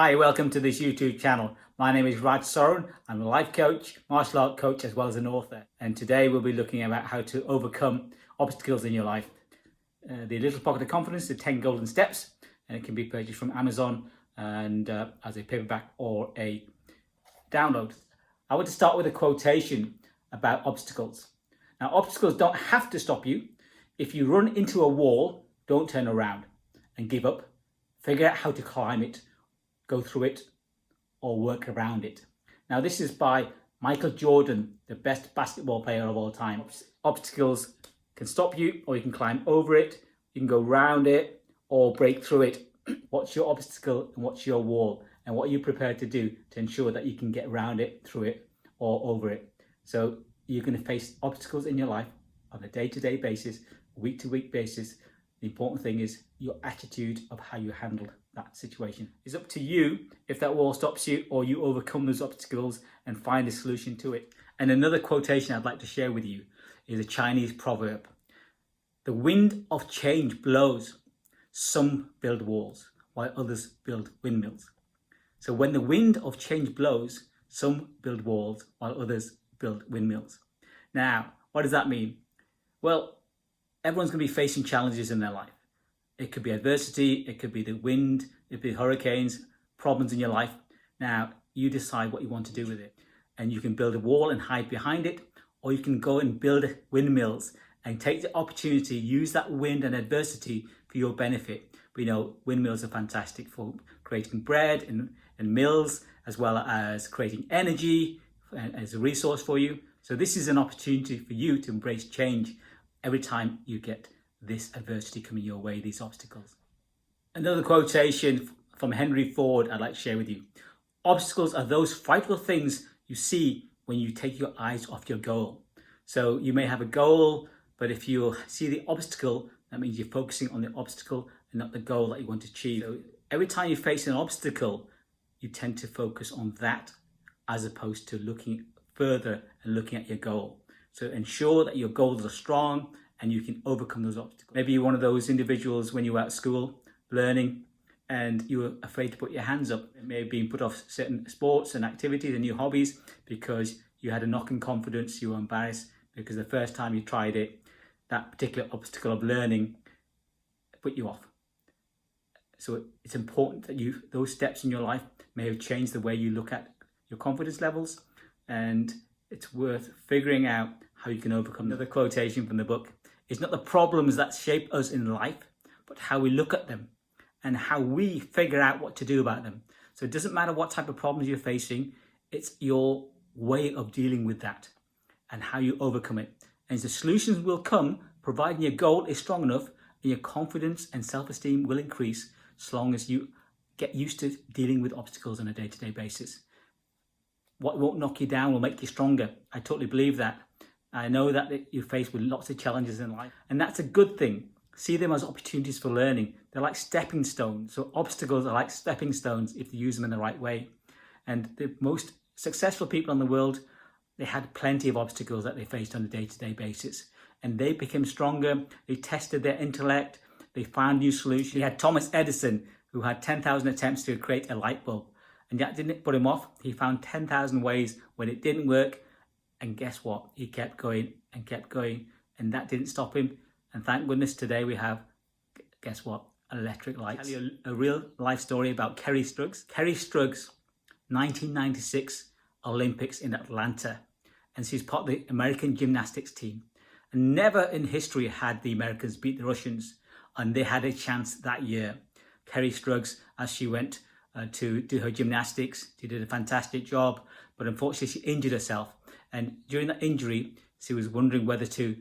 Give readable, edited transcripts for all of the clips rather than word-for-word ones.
Hi, welcome to this YouTube channel. My name is Raj Soren. I'm a life coach, martial art coach, as well as an author. And today we'll be looking about how to overcome obstacles in your life. The Little Pocket of Confidence, the 10 Golden Steps, and it can be purchased from Amazon and as a paperback or a download. I want to start with a quotation about obstacles. Now, obstacles don't have to stop you. If you run into a wall, don't turn around and give up. Figure out how to climb it, go through it, or work around it. Now, this is by Michael Jordan, the best basketball player of all time. Obstacles can stop you, or you can climb over it, you can go round it, or break through it. What's your obstacle and what's your wall? And what are you prepared to do to ensure that you can get around it, through it, or over it? So you're going to face obstacles in your life on a day-to-day basis, week-to-week basis. The important thing is your attitude of how you handle that situation. It's up to you if that wall stops you or you overcome those obstacles and find a solution to it. And another quotation I'd like to share with you is a Chinese proverb. The wind of change blows. Some build walls while others build windmills. So when the wind of change blows, some build walls while others build windmills. Now, what does that mean? Well, everyone's going to be facing challenges in their life. It could be adversity, it could be the wind, it could be hurricanes, problems in your life. Now, you decide what you want to do with it. And you can build a wall and hide behind it, or you can go and build windmills and take the opportunity, use that wind and adversity for your benefit. We know windmills are fantastic for creating bread and mills, as well as creating energy as a resource for you. So this is an opportunity for you to embrace change every time you get this adversity coming your way, these obstacles. Another quotation from Henry Ford I'd like to share with you. Obstacles are those frightful things you see when you take your eyes off your goal. So you may have a goal, but if you see the obstacle, that means you're focusing on the obstacle and not the goal that you want to achieve. So every time you face an obstacle, you tend to focus on that as opposed to looking further and looking at your goal. So ensure that your goals are strong and you can overcome those obstacles. Maybe you're one of those individuals when you were at school learning and you were afraid to put your hands up. It may have been put off certain sports and activities and new hobbies because you had a knock in confidence, you were embarrassed because the first time you tried it, that particular obstacle of learning put you off. So it's important that those steps in your life may have changed the way you look at your confidence levels, and it's worth figuring out how you can overcome. Another quotation from the book: it's not the problems that shape us in life, but how we look at them and how we figure out what to do about them. So it doesn't matter what type of problems you're facing, it's your way of dealing with that and how you overcome it. And the solutions will come providing your goal is strong enough and your confidence and self-esteem will increase as long as you get used to dealing with obstacles on a day-to-day basis. What won't knock you down will make you stronger. I totally believe that. I know that you're faced with lots of challenges in life, and that's a good thing. See them as opportunities for learning. They're like stepping stones. So obstacles are like stepping stones if you use them in the right way. And the most successful people in the world, they had plenty of obstacles that they faced on a day-to-day basis. And they became stronger. They tested their intellect. They found new solutions. You had Thomas Edison, who had 10,000 attempts to create a light bulb. And that didn't put him off. He found 10,000 ways when it didn't work. And guess what? He kept going and kept going. And that didn't stop him. And thank goodness today we have, guess what? Electric lights. I'll tell you a real life story about Kerri Strug. Kerri Strug's 1996 Olympics in Atlanta. And she's part of the American gymnastics team. And never in history had the Americans beat the Russians. And they had a chance that year. Kerri Strug, as she went to do her gymnastics, she did a fantastic job. But unfortunately, she injured herself. And during that injury, she was wondering whether to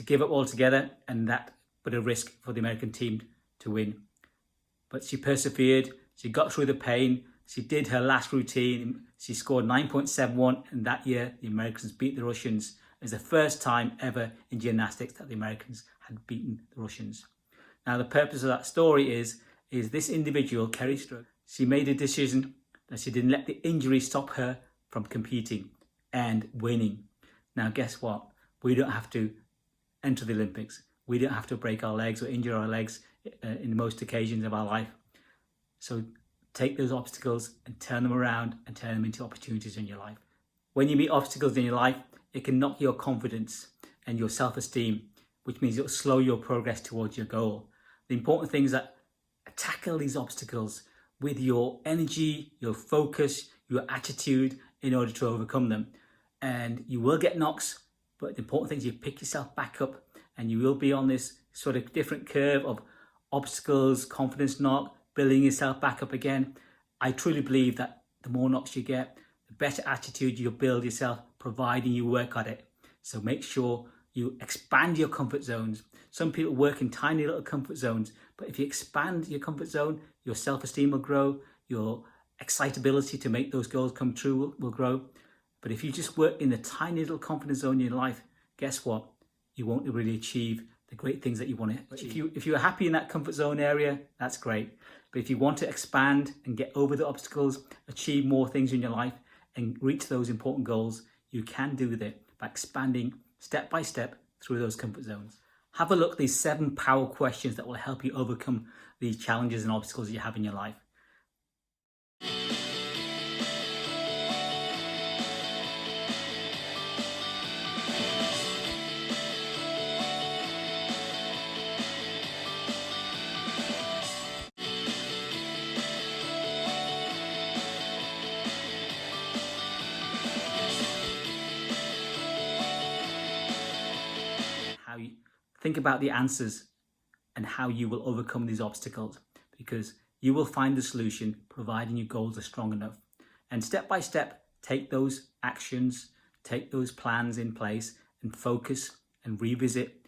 give up altogether, and that put a risk for the American team to win. But she persevered, she got through the pain, she did her last routine, she scored 9.71, and that year the Americans beat the Russians. It was the first time ever in gymnastics that the Americans had beaten the Russians. Now the purpose of that story is this individual, Kerri Strug, she made a decision that she didn't let the injury stop her from competing and winning. Now guess what? We don't have to enter the Olympics. We don't have to break our legs or injure our legs in most occasions of our life. So take those obstacles and turn them around and turn them into opportunities in your life. When you meet obstacles in your life, it can knock your confidence and your self-esteem, which means it'll slow your progress towards your goal. The important thing is that tackle these obstacles with your energy, your focus, your attitude in order to overcome them. And you will get knocks, but the important thing is you pick yourself back up and you will be on this sort of different curve of obstacles, confidence knock, building yourself back up again. I truly believe that the more knocks you get, the better attitude you'll build yourself, providing you work at it. So make sure you expand your comfort zones. Some people work in tiny little comfort zones, but if you expand your comfort zone, your self-esteem will grow, your excitability to make those goals come true will grow. But if you just work in the tiny little confidence zone in your life, guess what? You won't really achieve the great things that you want to achieve. If you're happy in that comfort zone area, that's great. But if you want to expand and get over the obstacles, achieve more things in your life and reach those important goals, you can do that by expanding step by step through those comfort zones. Have a look at these 7 power questions that will help you overcome these challenges and obstacles you have in your life. Think about the answers and how you will overcome these obstacles, because you will find the solution providing your goals are strong enough. And step by step, take those actions, take those plans in place and focus and revisit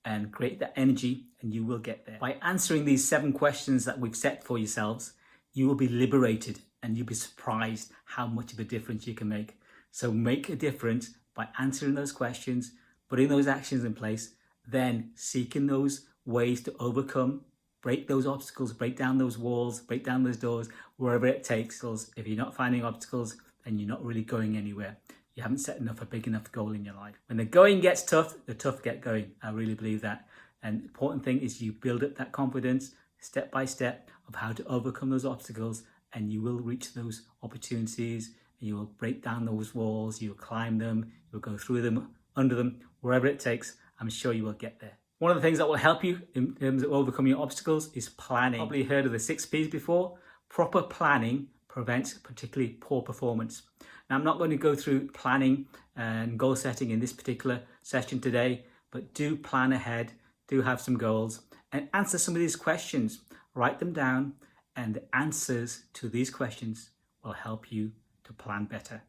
and create that energy, and you will get there. By answering these 7 questions that we've set for yourselves, you will be liberated and you'll be surprised how much of a difference you can make. So make a difference by answering those questions, putting those actions in place, then seeking those ways to overcome, break those obstacles, break down those walls, break down those doors, wherever it takes us. If you're not finding obstacles, then you're not really going anywhere. You haven't set a big enough goal in your life. When the going gets tough, the tough get going. I really believe that. And the important thing is you build up that confidence step by step of how to overcome those obstacles, and you will reach those opportunities, and you will break down those walls, you will climb them, you will go through them, under them, wherever it takes. I'm sure you will get there. One of the things that will help you in terms of overcoming your obstacles is planning. You've probably heard of the 6 P's before. Proper planning prevents particularly poor performance. Now, I'm not going to go through planning and goal setting in this particular session today, but do plan ahead, do have some goals, and answer some of these questions. Write them down, and the answers to these questions will help you to plan better.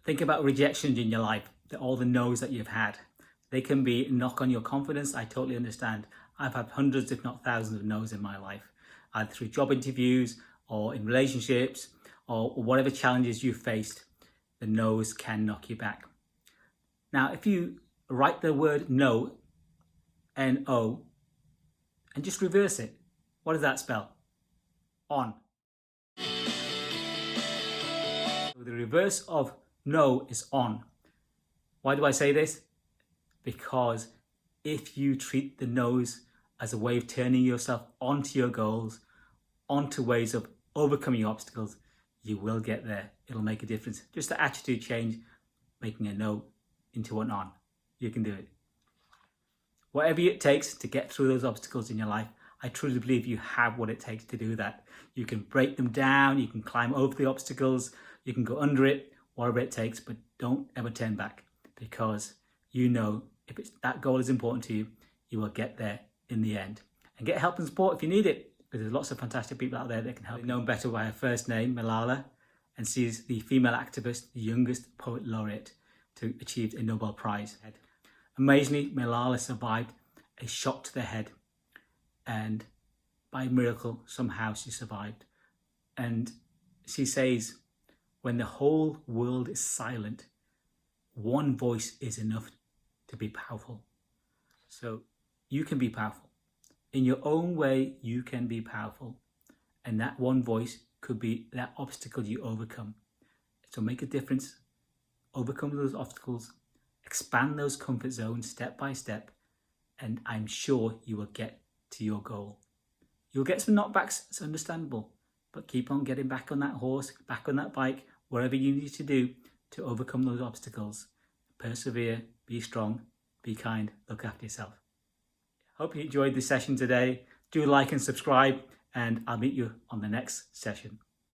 Think about rejections in your life, all the no's that you've had. They can be a knock on your confidence. I totally understand. I've had hundreds, if not thousands of no's in my life, either through job interviews or in relationships or whatever challenges you've faced. The no's can knock you back. Now, if you write the word no, N-O, and just reverse it, what does that spell? On. So the reverse of no is on. Why do I say this? Because if you treat the no's as a way of turning yourself onto your goals, onto ways of overcoming obstacles, you will get there. It'll make a difference. Just the attitude change, making a no into an on. You can do it. Whatever it takes to get through those obstacles in your life, I truly believe you have what it takes to do that. You can break them down, you can climb over the obstacles, you can go under it, whatever it takes, but don't ever turn back, because you know if that goal is important to you, you will get there in the end. And get help and support if you need it, because there's lots of fantastic people out there that can help you. Known better by her first name, Malala, and she's the female activist, the youngest poet laureate to achieve a Nobel Prize. Amazingly, Malala survived a shot to the head, and by miracle, somehow she survived. And she says, when the whole world is silent, one voice is enough to be powerful. So you can be powerful. In your own way, you can be powerful. And that one voice could be that obstacle you overcome. So make a difference, overcome those obstacles, expand those comfort zones step by step, and I'm sure you will get to your goal. You'll get some knockbacks, it's understandable, but keep on getting back on that horse, back on that bike, whatever you need to do to overcome those obstacles. Persevere, be strong, be kind, look after yourself. Hope you enjoyed this session today. Do like and subscribe, and I'll meet you on the next session.